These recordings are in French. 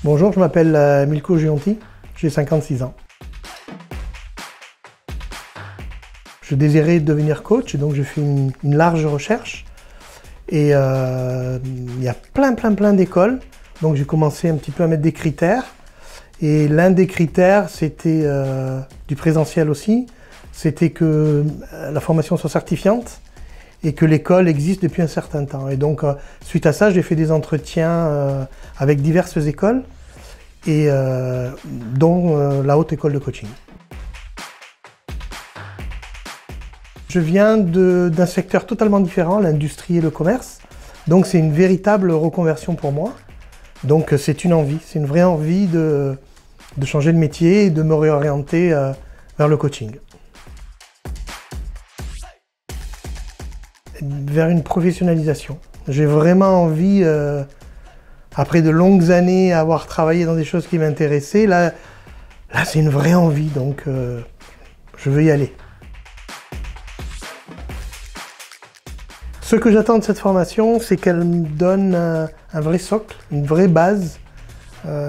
Bonjour, je m'appelle Milko Gionti, j'ai 56 ans. Je désirais devenir coach, donc j'ai fait une large recherche. Et il y a plein d'écoles, donc j'ai commencé un petit peu à mettre des critères. Et l'un des critères, c'était du présentiel aussi, c'était que la formation soit certifiante et que l'école existe depuis un certain temps. Et donc, suite à ça, j'ai fait des entretiens avec diverses écoles, et dont la Haute École de Coaching. Je viens d'un secteur totalement différent, l'industrie et le commerce. Donc c'est une véritable reconversion pour moi. Donc c'est une envie, c'est une vraie envie de changer de métier et de me réorienter vers le coaching. Vers une professionnalisation. J'ai vraiment envie, après de longues années à avoir travaillé dans des choses qui m'intéressaient, là c'est une vraie envie, donc je veux y aller. Ce que j'attends de cette formation, c'est qu'elle me donne un vrai socle, une vraie base.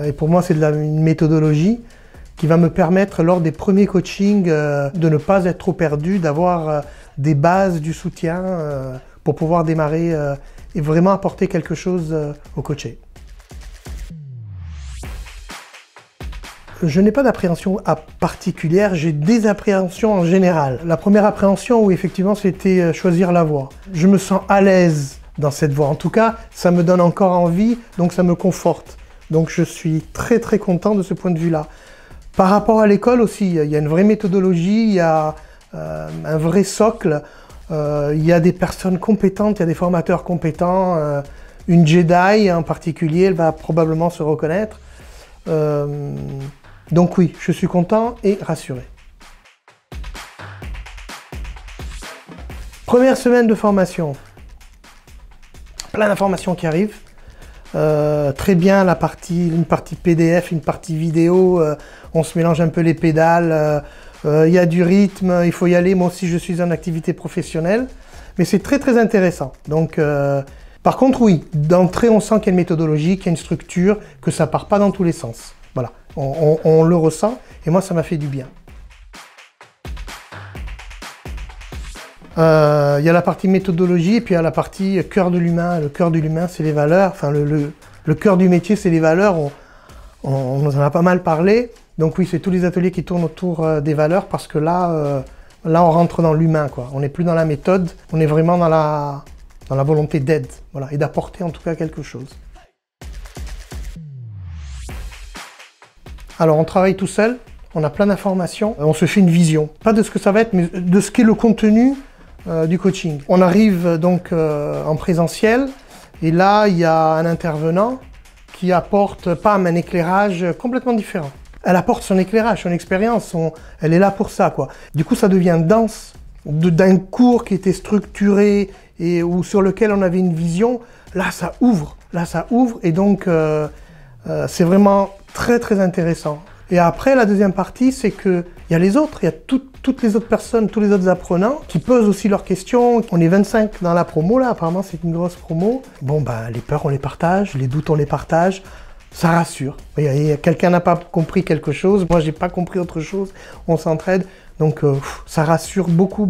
Et pour moi, c'est une méthodologie qui va me permettre, lors des premiers coachings, de ne pas être trop perdu, d'avoir des bases, du soutien pour pouvoir démarrer et vraiment apporter quelque chose au coaché. Je n'ai pas d'appréhension particulière, j'ai des appréhensions en général. La première appréhension, oui, effectivement, c'était choisir la voie. Je me sens à l'aise dans cette voie. En tout cas, ça me donne encore envie, donc ça me conforte. Donc je suis très content de ce point de vue-là. Par rapport à l'école aussi, il y a une vraie méthodologie, il y a un vrai socle, il y a des personnes compétentes, il y a des formateurs compétents. Une Jedi en particulier, elle va probablement se reconnaître. Donc oui, je suis content et rassuré. Première semaine de formation. Plein d'informations qui arrivent. Très bien une partie PDF, une partie vidéo. On se mélange un peu les pédales. Il y a du rythme, il faut y aller. Moi aussi, je suis en activité professionnelle. Mais c'est très intéressant. Donc, par contre, oui, d'entrée, on sent qu'il y a une méthodologie, qu'il y a une structure, que ça part pas dans tous les sens. Voilà, on le ressent et moi ça m'a fait du bien. Il y a la partie méthodologie et puis il y a la partie cœur de l'humain. Le cœur de l'humain, c'est les valeurs. Enfin, le cœur du métier, c'est les valeurs. On nous en a pas mal parlé. Donc oui, c'est tous les ateliers qui tournent autour des valeurs parce que là on rentre dans l'humain, quoi. On n'est plus dans la méthode, on est vraiment dans la volonté d'aide, voilà, et d'apporter en tout cas quelque chose. Alors on travaille tout seul, on a plein d'informations, on se fait une vision. Pas de ce que ça va être, mais de ce qu'est le contenu du coaching. On arrive donc en présentiel, et là il y a un intervenant qui apporte un éclairage complètement différent. Elle apporte son éclairage, son expérience, elle est là pour ça, quoi. Du coup ça devient dense, d'un cours qui était structuré et sur lequel on avait une vision, là ça ouvre, et donc c'est vraiment très intéressant. Et après, la deuxième partie, c'est qu'il y a les autres, il y a toutes les autres personnes, tous les autres apprenants qui posent aussi leurs questions. On est 25 dans la promo, là, apparemment c'est une grosse promo. Bon, bah, les peurs, on les partage, les doutes, on les partage. Ça rassure. Quelqu'un n'a pas compris quelque chose, moi j'ai pas compris autre chose, on s'entraide. Donc ça rassure beaucoup.